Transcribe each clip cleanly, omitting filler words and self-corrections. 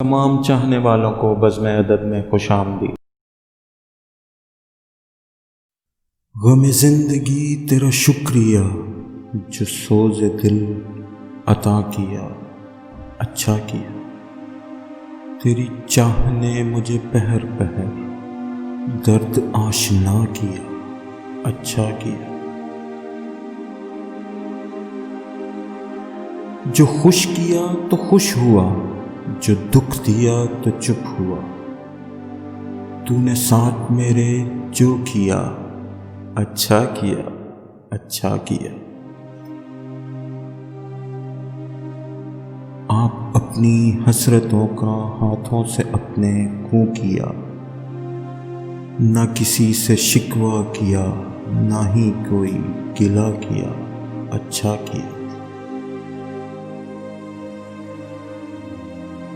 تمام چاہنے والوں کو بزم ادب میں خوش آمدید۔ غم زندگی تیرا شکریہ جو سوز دل عطا کیا، اچھا کیا۔ تیری چاہ نے مجھے پہر پہر درد آشنا کیا، اچھا کیا۔ جو خوش کیا تو خوش ہوا، جو دکھ دیا تو چپ ہوا۔ تو نے ساتھ میرے جو کیا، اچھا کیا، اچھا کیا۔ آپ اپنی حسرتوں کا ہاتھوں سے اپنے خوں کیا، نہ کسی سے شکوہ کیا، نہ ہی کوئی گلہ کیا، اچھا کیا۔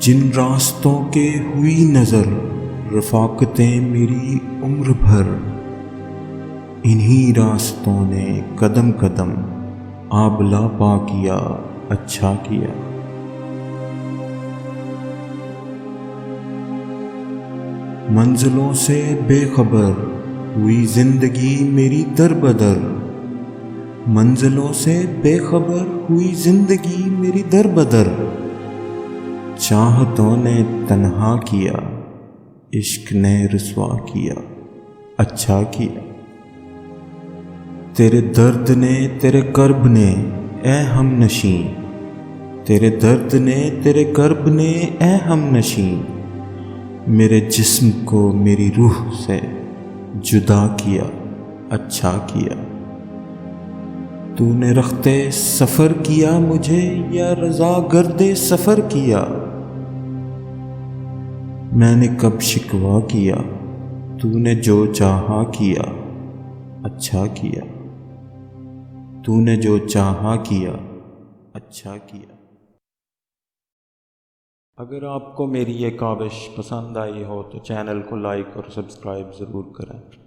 جن راستوں کے ہوئی نظر رفاقتیں میری عمر بھر، انہی راستوں نے قدم قدم آبلا پا کیا، اچھا کیا۔ منزلوں سے بے خبر ہوئی زندگی میری در بدر، منزلوں سے بے خبر ہوئی زندگی میری در بدر۔ چاہتوں نے تنہا کیا، عشق نے رسوا کیا، اچھا کیا۔ تیرے درد نے تیرے کرب نے اے ہم نشیں، تیرے درد نے تیرے کرب نے اے ہم نشیں، میرے جسم کو میری روح سے جدا کیا، اچھا کیا۔ تو نے رختے سفر کیا مجھے یا رضا گردے سفر کیا، میں نے کب شکوہ کیا، تو نے جو چاہا کیا، اچھا کیا۔ تو نے جو چاہا کیا، اچھا کیا۔ اگر آپ کو میری یہ کاوش پسند آئی ہو تو چینل کو لائک اور سبسکرائب ضرور کریں۔